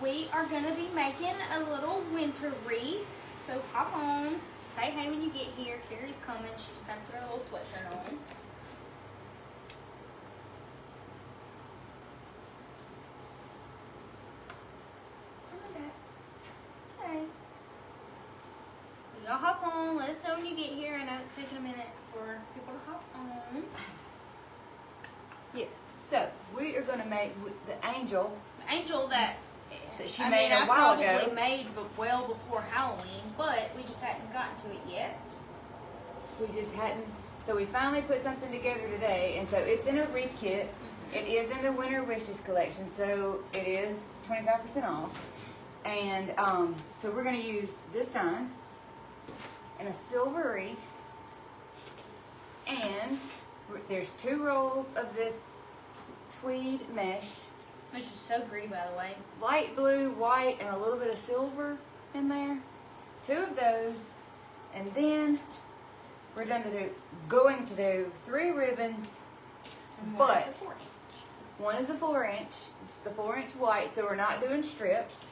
we are going to be making a little winter wreath. So hop on, say hey when you get here. Carrie's coming. She just has to put her little sweatshirt on. Okay. Y'all hop on. Let us know when you get here. I know it's taking a minute for people to hop on. Yes. So we are going to make the angel. The angel that she made a while ago. I probably made well before Halloween, but we just hadn't gotten to it yet. We just hadn't. So we finally put something together today, and so it's in a wreath kit. It is in the Winter Wishes collection, so it is 25% off. And so we're going to use this sign and a silver wreath, and there's 2 rolls of this tweed mesh, which is so pretty, by the way. Light blue, white, and a little bit of silver in there. 2 of those, and then we're going to do 3 ribbons, but one is a 4-inch. It's the 4-inch white, so we're not doing strips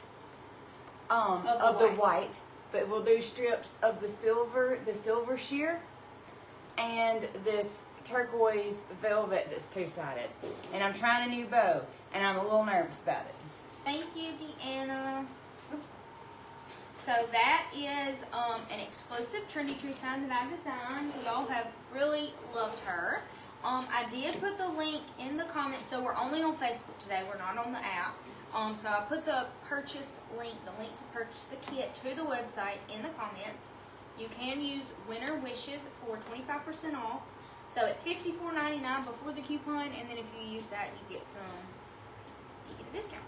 of the white, but we'll do strips of the silver sheer, and this turquoise velvet that's 2-sided. And I'm trying a new bow, and I'm a little nervous about it. Thank you, Deanna. Oops. So that is an exclusive Trendy tree sign that I designed. We all have really loved her. I did put the link in the comments, so we're only on Facebook today. We're not on the app. So I put the purchase link, the link to purchase the kit to the website in the comments. You can use Winter Wishes for 25% off. So it's $54.99 before the coupon, and then if you use that, you get a discount.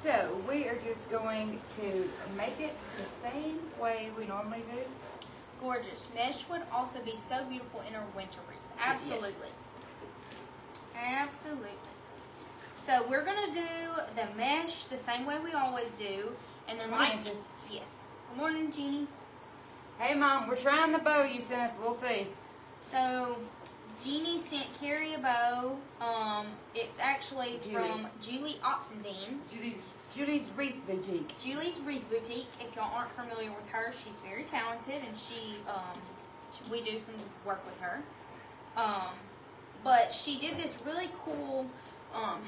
So we are just going to make it the same way we normally do. Gorgeous. Mesh would also be so beautiful in a winter wreath. Absolutely. Yes. Absolutely. So we're gonna do the mesh the same way we always do, and then yes. Good morning, Jeannie. Hey, Mom, we're trying the bow you sent us. We'll see. So, Jeannie sent Carrie a bow. It's actually from Julie Oxendine. Julie's Wreath Boutique. Julie's Wreath Boutique. If y'all aren't familiar with her, she's very talented, and we do some work with her. But she did this really cool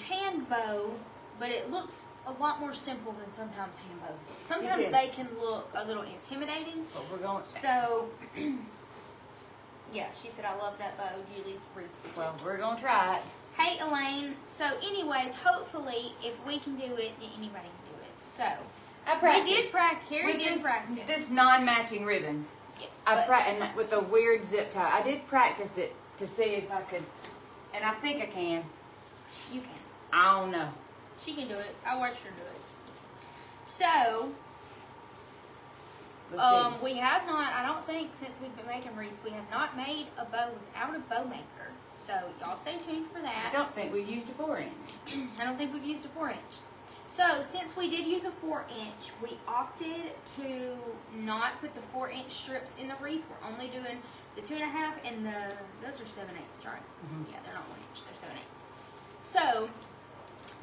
hand bow, but it looks a lot more simple than sometimes hand bows. Sometimes they can look a little intimidating. But we're going. So, yeah, she said, I love that bow, Julie's Wreath. Well, we're going to try it. Hey, Elaine. So, anyways, hopefully, if we can do it, then anybody can do it. So, we did practice. Carrie did practice. This non-matching ribbon. Yes. And with the weird zip tie. I did practice it to see if I could, and I think I can. You can. I don't know. She can do it. I watched her do it. So, we have not, I don't think, since we've been making wreaths, we have not made a bow without a bow maker. So, y'all stay tuned for that. I don't think we've used a 4-inch. I don't think we've used a 4-inch. So, since we did use a 4-inch, we opted to not put the 4-inch strips in the wreath. We're only doing the 2.5 and those are 7/8, right? Mm-hmm. Yeah, they're not 1 inch, they're 7/8. So,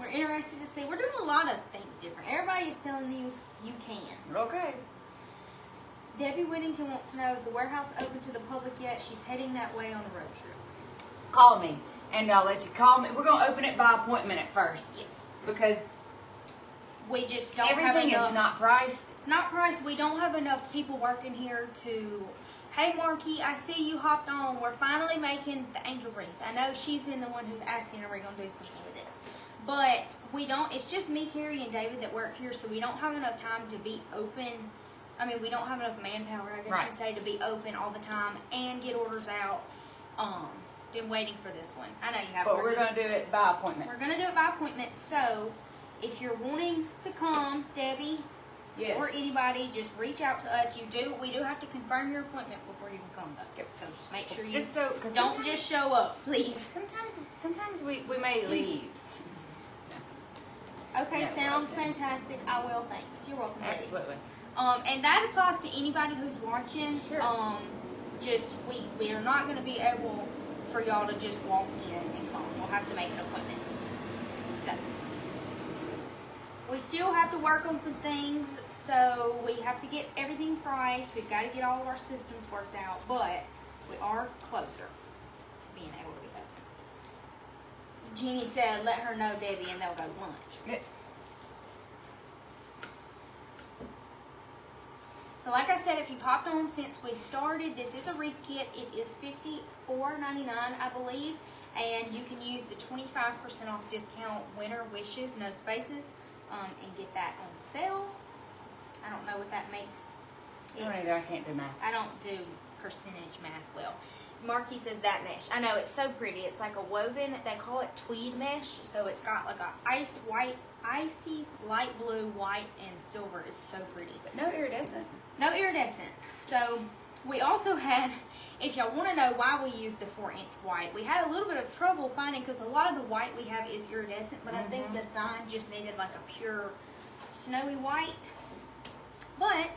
we're interested to see. We're doing a lot of things different. Everybody is telling you, you can. Okay. Debbie Whittington wants to know, is the warehouse open to the public yet? She's heading that way on a road trip. Call me, and I'll let you call me. We're going to open it by appointment at first. Yes. Because we just don't have enough. Everything is not priced. It's not priced. We don't have enough people working here to... Hey, Marky, I see you hopped on. We're finally making the angel wreath. I know she's been the one who's asking, are we going to do something with it? But we don't, it's just me, Carrie, and David that work here, so we don't have enough time to be open. I mean, we don't have enough manpower, I guess you'd say, to be open all the time and get orders out. Been waiting for this one. I know you have. But we're going to do it by appointment. We're going to do it by appointment. So, if you're wanting to come, Debbie, or anybody, just reach out to us. We do have to confirm your appointment before you can come, though. So just make sure you don't just show up, please. Sometimes we may leave. Okay, sounds fantastic. I will, thanks. You're welcome, Debbie. Absolutely. And that applies to anybody who's watching. Sure. We are not going to be able for y'all to just walk in and come. We'll have to make an appointment. So, We still have to work on some things, so we have to get everything priced. We've got to get all of our systems worked out, but we are closer to being able to be open. Jeannie said, let her know, Debbie, and they'll go lunch. Good. So like I said, if you popped on since we started, this is a wreath kit. It is $54.99, I believe, and you can use the 25% off discount Winter Wishes, no spaces, and get that on sale. I don't know what that makes. I don't either. I can't do math. I don't do percentage math well. Marky says that mesh. I know, it's so pretty. It's like a woven, they call it tweed mesh. So it's got like a icy light blue, white, and silver. It's so pretty. But no iridescent. No iridescent. So we also had, if y'all want to know why we use the 4-inch white, we had a little bit of trouble finding, because a lot of the white we have is iridescent, but I think the sign just needed like a pure snowy white. But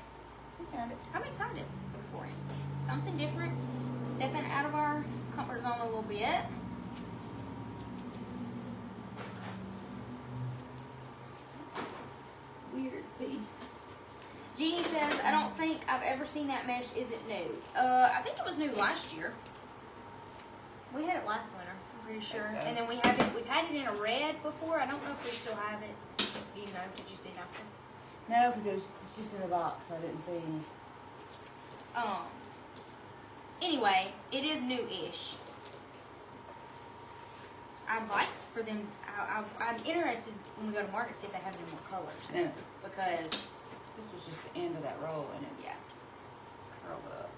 We found it. I'm excited for the 4-inch. Something different, stepping out of our comfort zone a little bit. Weird piece. Jeannie says, I don't think I've ever seen that mesh. Is it new? I think it was new last year. We had it last winter, I'm pretty sure. So. And then we've had it in a red before. I don't know if we still have it. Do you know? Did you see nothing? No, because it's just in the box, so I didn't see any. Anyway, it is new-ish. I'd like for them, I'm interested when we go to market, see if they have any more colors. No. Because This was just the end of that roll, and it's yeah. curled up.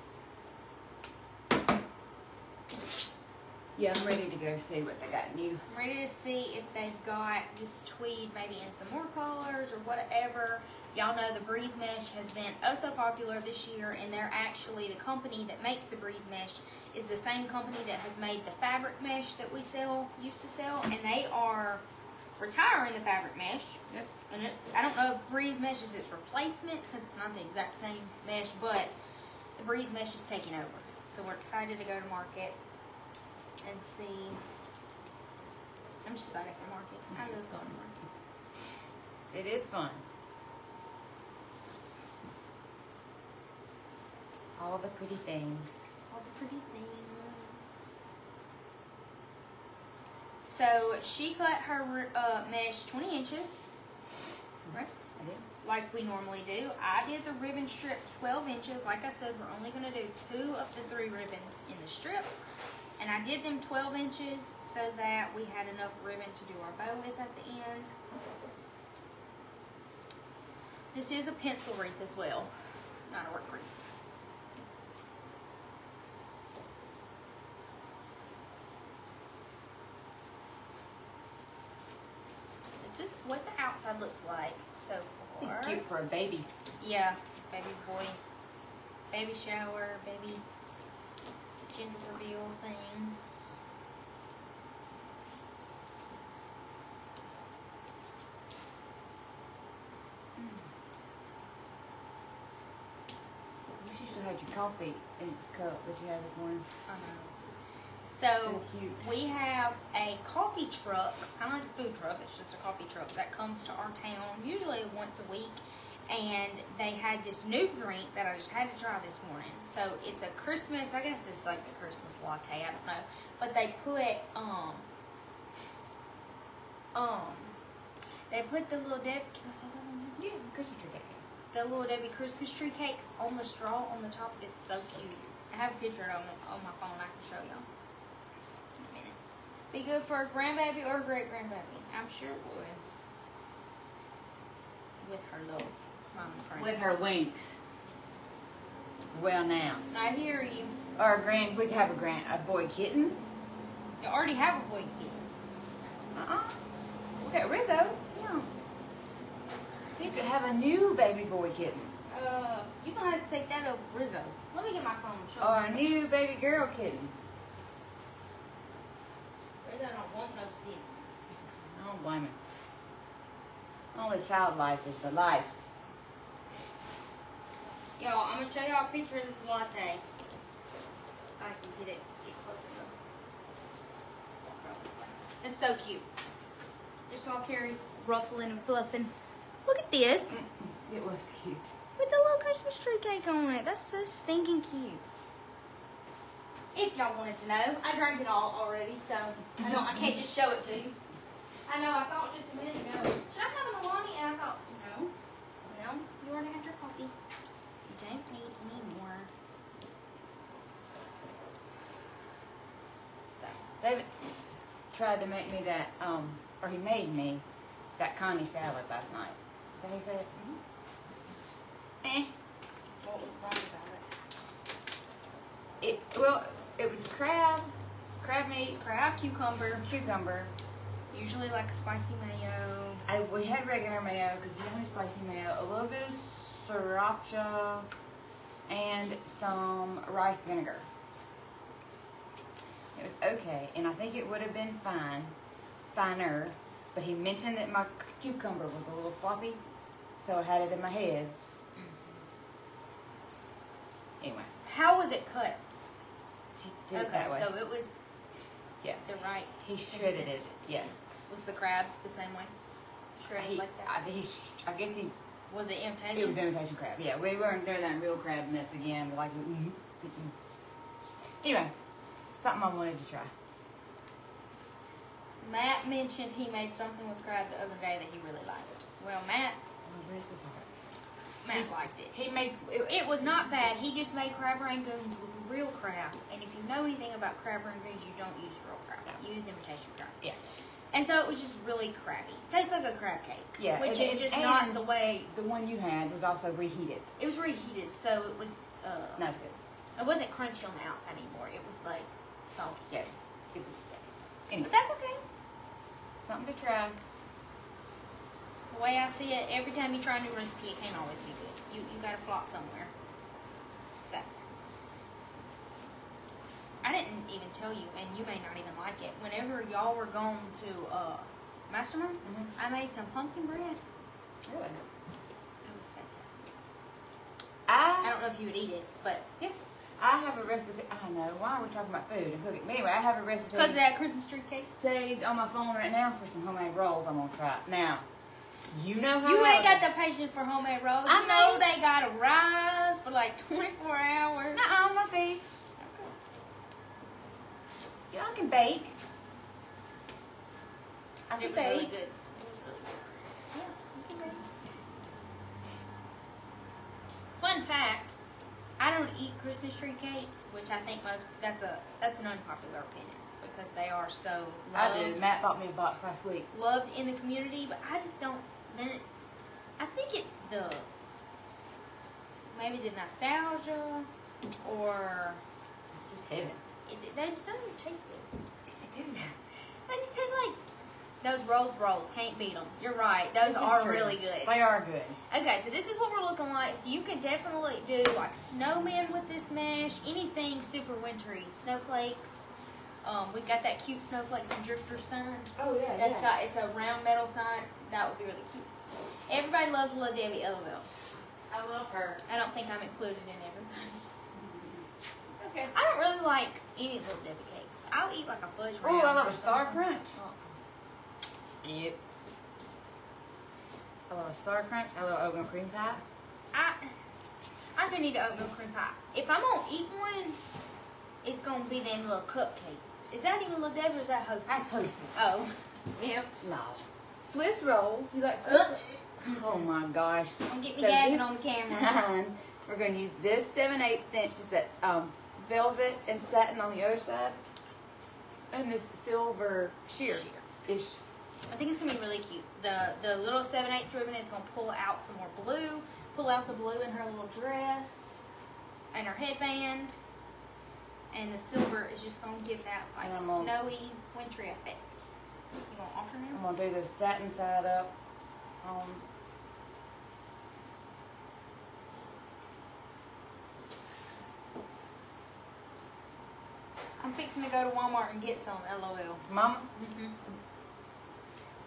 Yeah, I'm ready to go see what they got new. I'm ready to see if they've got this tweed maybe in some more colors or whatever. Y'all know the Breeze Mesh has been oh so popular this year, and they're actually, the company that makes the Breeze Mesh is the same company that has made the fabric mesh that we used to sell, and they are retiring the fabric mesh. Yep. And it's, I don't know if Breeze Mesh is its replacement, because it's not the exact same mesh, but the Breeze Mesh is taking over. So we're excited to go to market and see. I'm just excited for market. I love going to market. It is fun. All the pretty things. All the pretty things. So she cut her mesh 20 inches. Right? I did. Like we normally do. I did the ribbon strips 12 inches. Like I said, we're only going to do 2 of the 3 ribbons in the strips. And I did them 12 inches so that we had enough ribbon to do our bow with at the end. This is a pencil wreath as well, not a work wreath. This is what the outside looks like so far. Cute for a baby. Yeah, baby boy, baby shower, baby gender reveal thing. You should have had your coffee in its cup that you had this morning. So cute. we have a coffee truck, kind of like a food truck. It's just a coffee truck that comes to our town usually once a week. And they had this new drink that I just had to try this morning. So it's a Christmas, I guess this is like the Christmas latte, I don't know. But they put, they put the little Debbie, can I say that on there? Yeah, Christmas tree cake. The little Debbie Christmas tree cakes on the straw on the top is so cute. I have a picture of it on my phone I can show y'all in a minute. Be good for a grandbaby or a great grandbaby. I'm sure it would. With her little smiling friend. With her winks. Well now. I hear you. Or we could have a boy kitten. You already have a boy kid. We got Rizzo. Yeah. You could have a new baby boy kitten. You're gonna have to take that over Rizzo. Let me get my phone and show Or a you. new baby girl kitten. Rizzo don't want no siblings. I don't blame it. Only child life is the life. Y'all, I'm gonna show y'all a picture of this latte. If I can get close enough. It's so cute. Just all Carrie's ruffling and fluffing. Look at this. It was cute. With the little Christmas tree cake on it. That's so stinking cute. If y'all wanted to know, I drank it all already, so I can't just show it to you. I know, I thought just a minute ago, should I have an Alani? And I thought, no. Well, you already had your coffee. You don't need any more. So, David tried to make me that, or he made me that Connie salad last night. Is that how you said it? what was wrong about it? Well, it was crab meat, Crab, cucumber. Usually like spicy mayo. We had regular mayo because you don't have spicy mayo. A little bit of sriracha and some rice vinegar. It was okay, and I think it would have been finer, but he mentioned that my cucumber was a little floppy, so I had it in my head. Anyway. How was it cut? She did it that way. So it was Yeah. the right He shredded it. consistency. Yeah. Was the crab the same way? Shredded like that? I guess he. Was it imitation? It was imitation crab. Yeah, we weren't doing that real crab mess again. We're like, Anyway, something I wanted to try. Matt mentioned he made something with crab the other day that he really liked. Well, Matt liked it. He made It was not bad. He just made crab rangoons with real crab. And if you know anything about crab rangoons, you don't use real crab. You use imitation crab. Yeah. And so it was just really crabby. Tastes like a crab cake. Yeah, Which is just not the way. The one you had was also reheated. It was reheated, so it was. No, it's good. It wasn't crunchy on the outside anymore. It was like salty. Yeah, it was anyway, But that's okay. something to try. The way I see it, every time you try a new recipe, it can't always be good. You gotta flop somewhere. So. I didn't even tell you, and you may not even like it. Whenever y'all were going to Mastermind, I made some pumpkin bread. Really? It was fantastic. I I don't know if you would eat it, but yeah. I have a recipe. I know. Why are we talking about food and cooking? But anyway, I have a recipe. Because of that Christmas tree cake. Saved on my phone right now for some homemade rolls. I'm gonna try it now. You know how You ain't got the patience for homemade rolls. I You know know. they gotta rise for like 24 hours. Nuh-uh, not these. Yeah, I can bake. I can It was bake. really good. It was really good. Yeah, you can bake. Fun fact, I don't eat Christmas tree cakes, which I think that's an unpopular opinion because they are so loved. I do. Matt bought me a box last week. Loved in the community, but I just don't. I think it's maybe the nostalgia, or It's just heaven. they just don't even taste good. Yes, I do. They just taste like those rolls. Can't beat them. You're right. Those This is are true. really good. They are good. Okay, so this is what we're looking like. So you can definitely do like snowmen with this mesh. Anything super wintry. Snowflakes. We've got that cute snowflakes and drifter sign. Oh yeah, It's a round metal sign. That would be really cute. Everybody loves Little Debbie LOL. I love her. I don't think I'm included in everybody. It's okay. I don't really like any Little Debbie cakes. I'll eat like a fudge Oh, round I love or a Star something. Crunch. Oh. Yep. I love a Star Crunch. I love oatmeal cream pie. I'm gonna need an oatmeal cream pie. If I'm gonna eat one, it's gonna be them little cupcakes. Is that even Little Debbie or is that Hostess? That's Hostess. Oh. Yep. No. Swiss rolls. You like Swiss rolls? Oh my gosh. Don't get me gagging this on the camera. time, we're going to use this 7/8 inches that velvet and satin on the other side, and this silver sheer-ish. I think it's gonna be really cute. The little 7/8 ribbon is gonna pull out some more blue. Pull out the blue in her little dress and her headband. And the silver is just gonna give that like snowy, wintry effect. You gonna alternate? I'm going to do this satin side up. I'm fixing to go to Walmart and get some. LOL. Mama, Mm-hmm.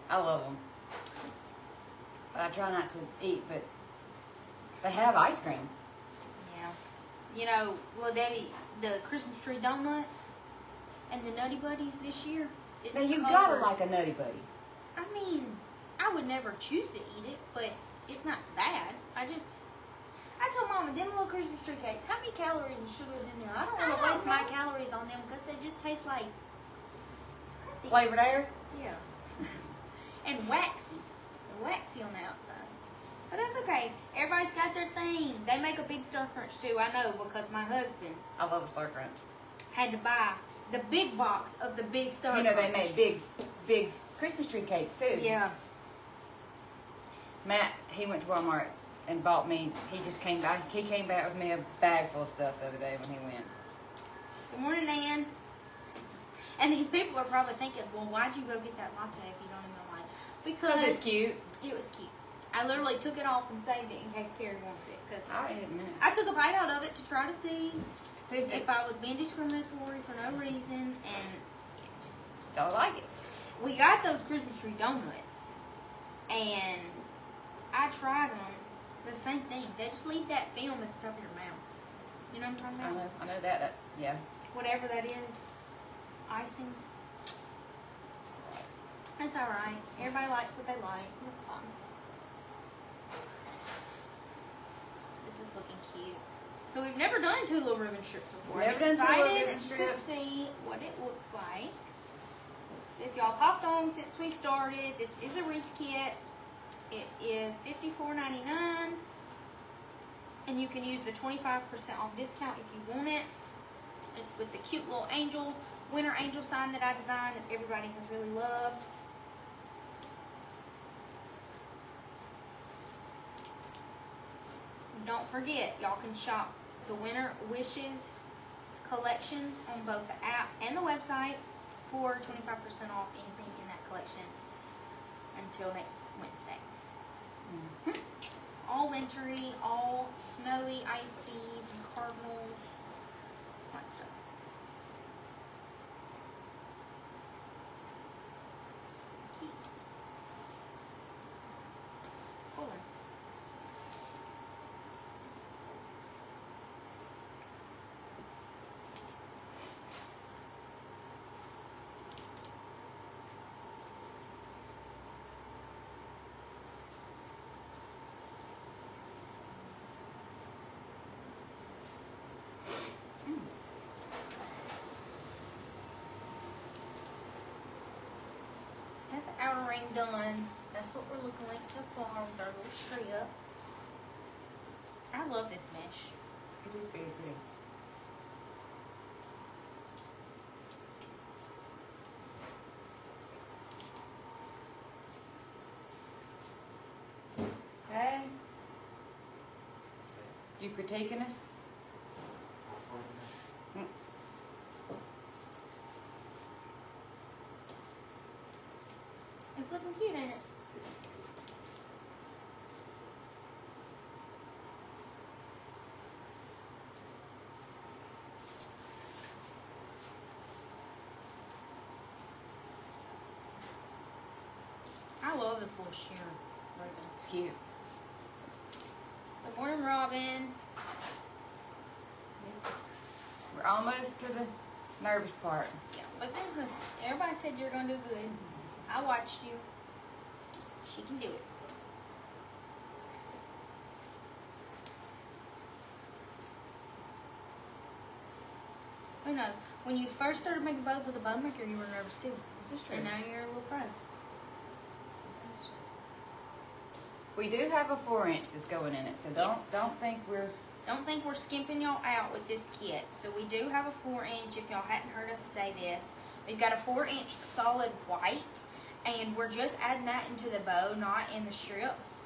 I love them. But I try not to eat, but they have ice cream. Yeah. You know, Little Debbie, the Christmas tree donuts and the Nutty Buddies this year. Now, you got to like a Nutty Buddy. I mean, I would never choose to eat it, but it's not bad. I told Mama, them little Christmas tree cakes, how many calories and sugars in there? I don't want to waste my calories on them because they just taste like Flavored air? Yeah. And waxy. They're waxy on the outside. But that's okay. Everybody's got their thing. They make a big Star Crunch too, I know, because my husband I love a Star Crunch. had to buy the big box of the big Star Crunch. You know, they made big Christmas tree cakes too. Yeah. Matt, he went to Walmart and bought me, he came back with me a bag full of stuff the other day when he went. Good morning, Nan. And these people are probably thinking, well, why'd you go get that latte if you don't even like it? Because it's cute. It was cute. I literally took it off and saved it in case Carrie wants it. Cause I'll eat it in a minute. I took a bite out of it to try to see if I was being discriminatory for no reason, and it just don't like it. We got those Christmas tree donuts, and I tried them. The same thing. They just leave that film at the top of your mouth. You know what I'm talking about? I know that. Yeah. Whatever that is, icing. That's all right. Everybody likes what they like. That's fine. This is looking cute. So we've never done two little ribbon strips before. Never I'm done two little excited ribbon strips. to see what it looks like. So if y'all popped on since we started, this is a wreath kit. It is $54.99, and you can use the 25% off discount if you want it. It's with the cute little angel, winter angel sign that I designed that everybody has really loved. And don't forget, y'all can shop the Winter Wishes collections on both the app and the website for 25% off anything in that collection until next Wednesday. All wintry, all snowy, icy, some cardinals, fun stuff. Keep pulling. Outer ring done. That's what we're looking like so far with our little strips. I love this mesh. It is very pretty. Hey. You critiquing us? It's looking cute, ain't it? I love this little sheer ribbon. It's cute. Good morning, Robin. We're almost to the nervous part. Yeah, but then everybody said you're gonna do good. I watched you. She can do it. Who knows? When you first started making bows with a bow maker, you were nervous too. This is true. And now you're a little pro. We do have a 4-inch that's going in it, so don't think we're skimping y'all out with this kit. So we do have a 4-inch. If y'all hadn't heard us say this, we've got a 4-inch solid white, and we're just adding that into the bow, not in the strips.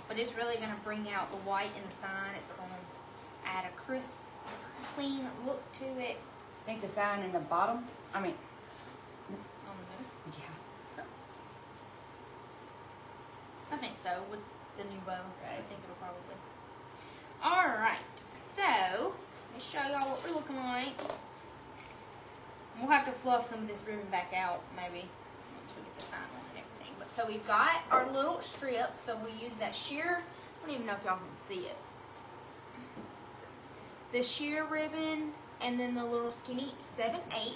But it's really going to bring out the white in the sign. It's going to add a crisp, clean look to it. I think the sign in the bottom. I mean, yeah. I think so, with the new bow. Right. I think it'll probably. Alright, so, let me show y'all what we're looking like. We'll have to fluff some of this ribbon back out, maybe, once we get the sign on and everything. But so we've got our little strips, so we use that sheer, I don't even know if y'all can see it. The sheer ribbon, and then the little skinny 7/8.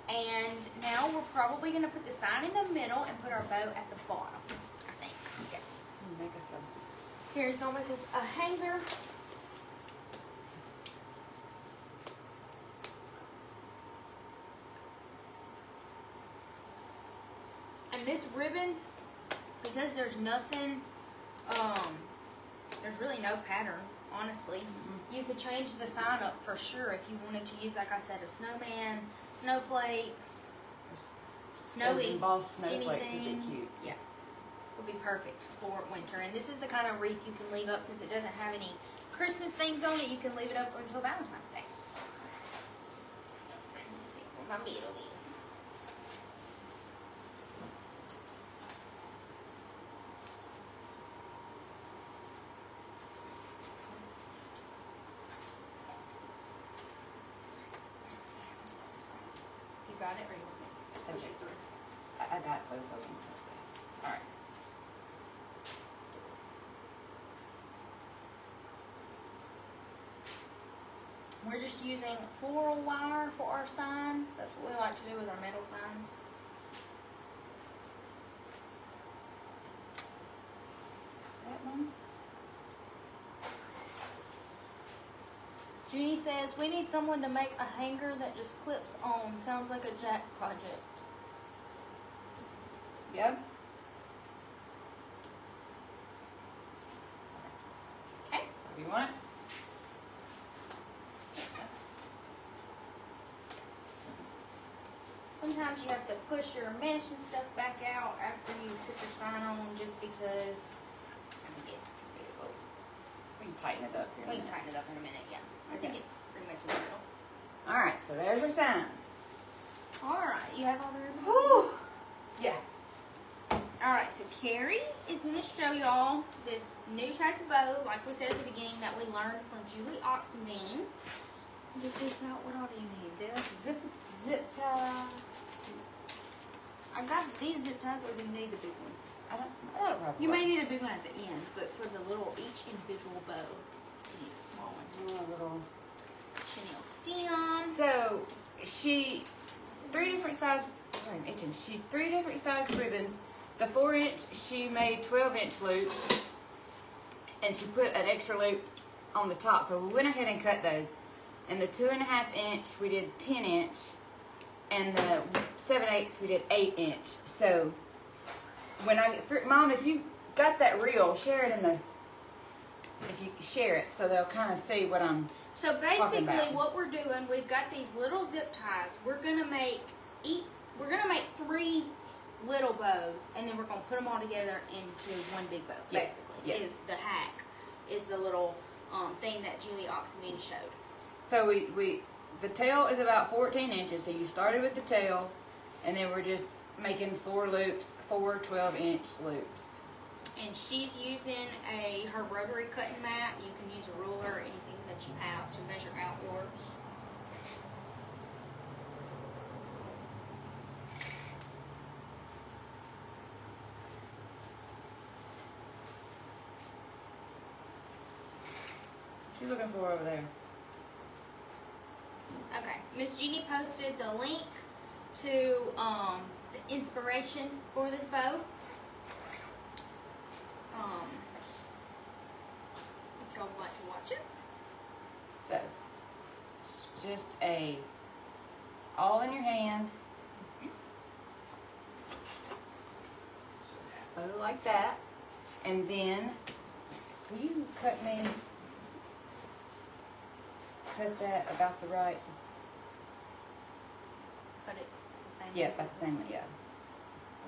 And now we're probably going to put the sign in the middle and put our bow at the bottom, I think. Okay. Make us Carrie's going to make us a hanger. And this ribbon, because there's nothing, there's really no pattern, honestly. You could change the sign up for sure if you wanted to use, like I said, a snowman, snowflakes, snowy, embossed snowflakes anything. would be cute. Yeah, would be perfect for winter. And this is the kind of wreath you can leave up since it doesn't have any Christmas things on it. You can leave it up until Valentine's Day. Let's see where my needle is. Got it, or you want me to push it through? I got both of them. Just All right. We're just using floral wire for our sign. That's what we like to do with our metal signs. that one. Jeannie says, we need someone to make a hanger that just clips on. Sounds like a Jack project. Yep. Okay. So you want it? Sometimes you have to push your mesh and stuff back out after you put your sign on just because it gets... We can tighten it up here. We can tighten it up in a minute, yeah. I think it's pretty much in the middle. Alright, so there's our sign. Alright, you have all the ribbons? Whew. Yeah. Alright, so Carrie is going to show y'all this new type of bow, like we said at the beginning, that we learned from Julie Oxendine. Get this out. What all do you need? This? Zip tie. I got these zip ties, or do you need the big one? That'll probably You work. may need a big one at the end, but for the little, each individual bow, you need a small one. A little. Chenille stem. So she three different size. Sorry, I'm itching. She 3 different size ribbons. The 4-inch she made 12-inch loops, and she put an extra loop on the top. So we went ahead and cut those. And the 2.5-inch we did 10-inch, and the 7/8 we did 8-inch. So when I get through, Mom, if you got that reel, share it in the. If you share it, so they'll kind of see what I'm. So basically, what we're doing, we've got these little zip ties. We're gonna make 3 little bows, and then we're gonna put them all together into one big bow. Yes. Basically, Yes. is the hack, is the little thing that Julie Oxendine showed. So the tail is about 14 inches. So you started with the tail, and then we're just making 4 loops, 4 12-inch loops. And she's using her rotary cutting mat. You can use a ruler, anything that you have to measure out yours. What you looking for over there? Okay, Miss Jeannie posted the link to the inspiration for this bow. If y'all would like to watch it. So, it's just a all in your hand. Bow like that. And then, will you cut that about the right? Cut it the same Yeah, way. about the same, yeah.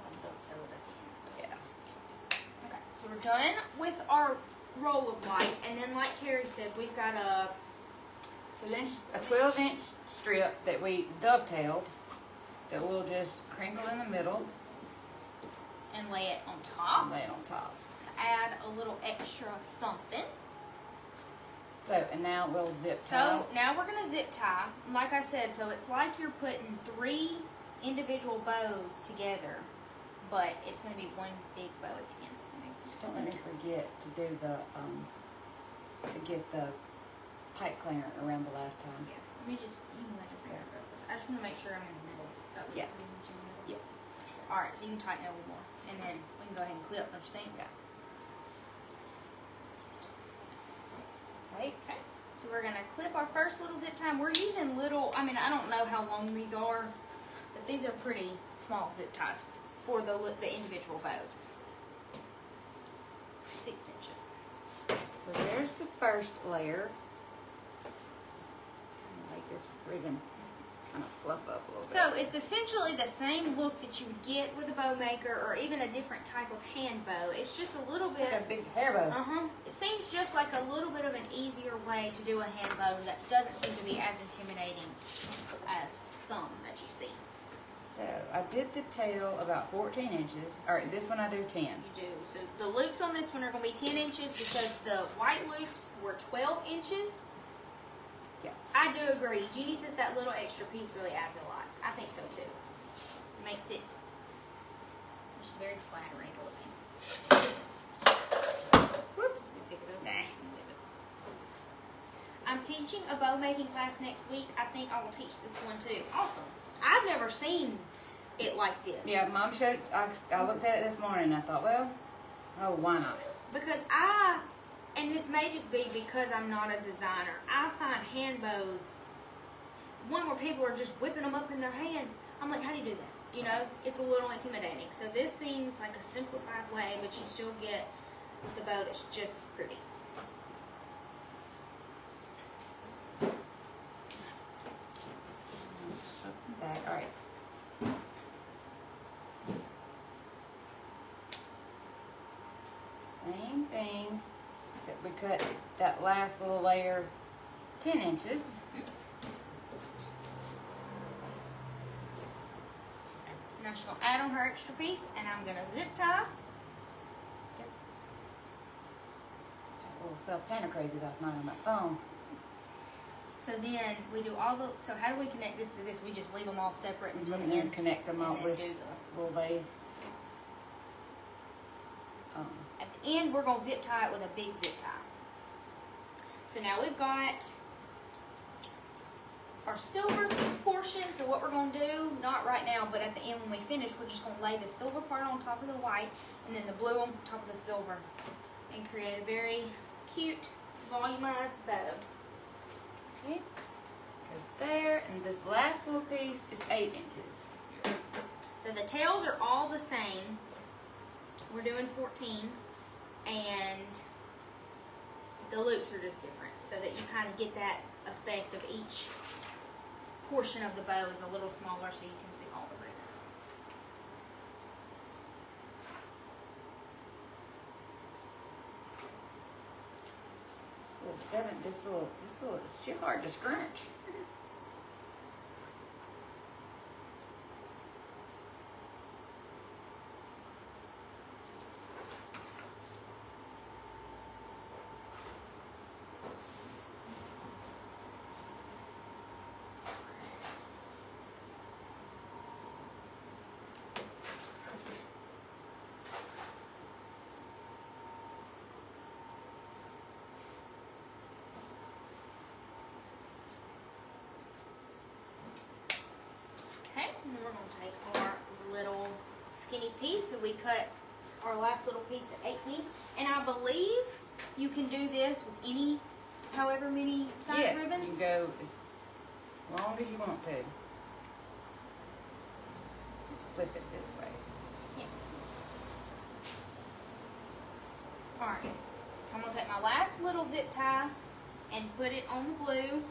I'll dovetail it at the end. Yeah. Okay, so we're done with our roll of white, and then like Carrie said, we've got So then a 12-inch strip that we dovetailed that we'll just crinkle in the middle and lay it on top. and lay it on top. To add a little extra something. So, and now we'll zip tie. So now we're gonna zip tie. Like I said, so it's like you're putting 3 individual bows together, but it's gonna be one big bow at the end. Just don't let me forget to do the, to get the pipe cleaner around the last time. Yeah, let me just, you can let it bring it real quick. I just wanna make sure I'm in the middle. Yeah. Yes. All right, so you can tighten it a little more, and then we can go ahead and clip, don't you think? Yeah. Okay. So we're gonna clip our first little zip tie. We're using little, I mean, I don't know how long these are, but these are pretty small zip ties for the individual bows. 6 inches. So there's the first layer. Make this ribbon kind of fluff up a little bit. So it's essentially the same look that you would get with a bow maker or even a different type of hand bow. It's just a little bit. Like a big hair bow. It seems just like a little bit of an easier way to do a hand bow that doesn't seem to be as intimidating as some that you see. So I did the tail about 14 inches. All right, this one I do 10. You do. So the loops on this one are going to be 10 inches because the white loops were 12 inches. Yeah. I do agree. Jeannie says that little extra piece really adds a lot. I think so too. It makes it just very flattering looking. Whoops. Pick it up. Nah. I'm teaching a bow making class next week. I think I will teach this one too. Awesome. I've never seen it like this. Yeah, Mom showed. I looked at it this morning and I thought, well, oh, why not? Because and this may just be because I'm not a designer, I find hand bows, one where people are just whipping them up in their hand. I'm like, how do you do that? You know, it's a little intimidating. So this seems like a simplified way, but you still get the bow that's just as pretty. Back. All right. Same thing, except we cut that last little layer 10 inches. So now she's going to add on her extra piece, and I'm going to zip tie. Yep. A little self-tanner crazy last night on my phone. So then we do so how do we connect this to this? We just leave them all separate until And the then end. connect them all with will they? At the end, we're going to zip tie it with a big zip tie. So now we've got our silver portion. So what we're going to do, not right now, but at the end when we finish, we're just going to lay the silver part on top of the white and then the blue on top of the silver and create a very cute, volumized bow. Okay. Goes there, and this last little piece is 8 inches. So the tails are all the same. We're doing 14, and the loops are just different so that you kind of get that effect of each portion of the bow is a little smaller so you can see all the ribbons. This little, it's too hard to scrunch. Okay, and then we're going to take our little skinny piece that we cut our last little piece at 18. And I believe you can do this with any, however many size ribbons. You go as long as you want to. Just flip it this way. Yeah. Alright, I'm going to take my last little zip tie and put it on the blue.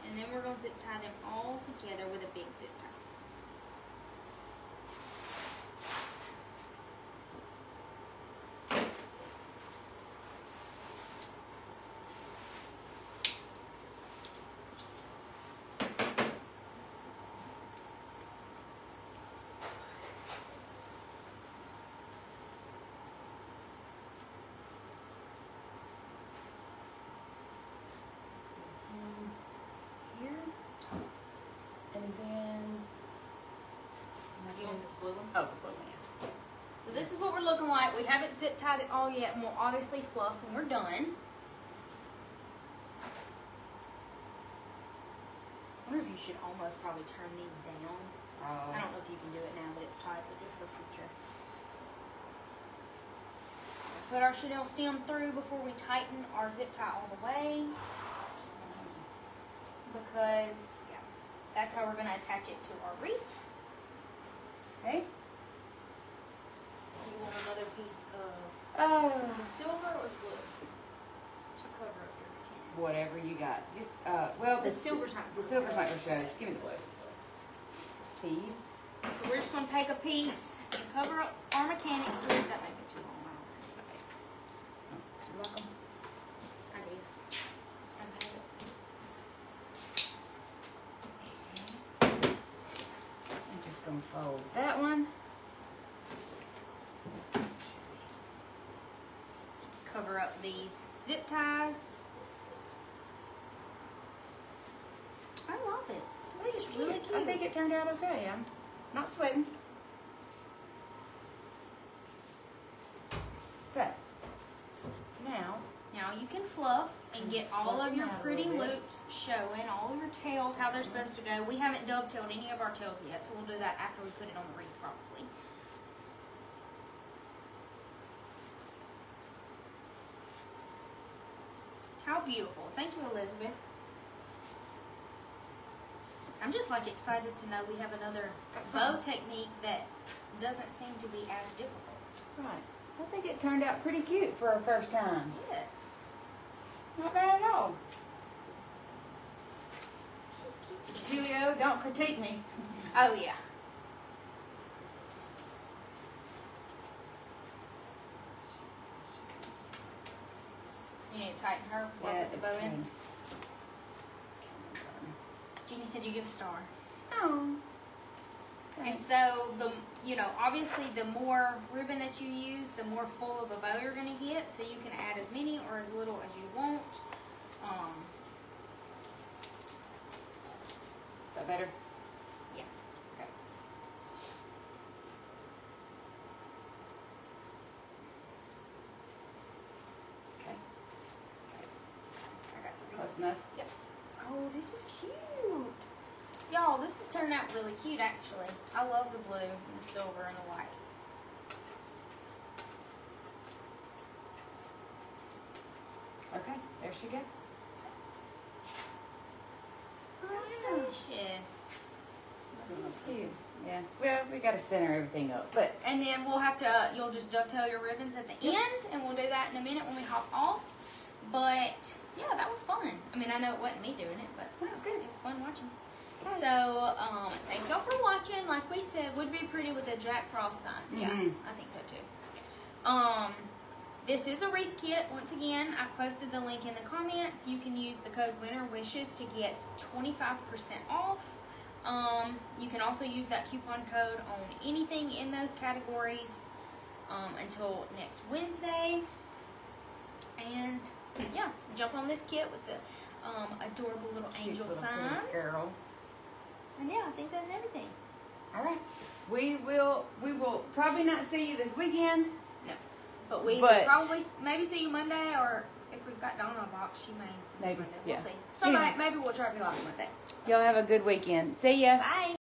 And then we're going to zip tie them all together with a big zip tie. And then, You want this blue one? oh, the blue one, yeah. So this is what we're looking like. We haven't zip tied it all yet, and we'll obviously fluff when we're done. I wonder if you should almost probably turn these down a I don't know if you can do it now that it's tight, but just for future. Put our chenille stem through before we tighten our zip tie all the way. Because, yeah, that's how we're going to attach it to our wreath. Okay. You want another piece of the silver or blue to cover up your mechanics? Whatever you got. Just well, the silver's not going to show. Just give me the blue. Tease. So we're just going to take a piece and cover up our mechanics with it. That might be too long. I don't know. It's okay. You're welcome. I guess. I'm just going to fold that one. Cover up these zip ties. I love it. I think it's really cute. I think it turned out okay. I'm not sweating. So, now you can fluff and get all of your pretty loops showing, all of your tails, how they're supposed to go. We haven't dovetailed any of our tails yet, so we'll do that after we put it on the wreath probably. How beautiful. Thank you, Elizabeth. I'm just like excited to know we have another bow technique that doesn't seem to be as difficult. Right. I think it turned out pretty cute for our first time. Yes. Not bad at all. Julio, don't critique me. Oh, yeah. You need to tighten her, work with the bow in. Jeannie said you give a star. Oh. Okay. And so, obviously the more ribbon that you use, the more full of a bow you're going to get. So you can add as many or as little as you want. Is that better? Yeah. Okay. Okay. I got the Close enough? Yep. Oh, this is cute. Y'all, this has turned out really cute, actually. I love the blue and the silver and the white. Okay, there she goes. Precious. That's cute. Yeah. Well, we got to center everything up. But And then we'll have to, you'll just dovetail your ribbons at the end, and we'll do that in a minute when we hop off. But, yeah, that was fun. I mean, I know it wasn't me doing it, but that was good. it was fun watching. Okay. So, thank y'all for watching. Like we said, would be pretty with a Jack Frost sign. Yeah, I think so too. This is a wreath kit. Once again, I posted the link in the comments. You can use the code WINTERWISHES to get 25% off. You can also use that coupon code on anything in those categories until next Wednesday. And yeah, jump on this kit with the adorable little angel sign. Girl. And yeah, I think that's everything. All right. We will probably not see you this weekend. No. But we will probably maybe see you Monday, or if we've got Donna a box, she may. Maybe. We'll Yeah. see. So maybe we'll try to be live Monday. Y'all have a good weekend. See ya. Bye.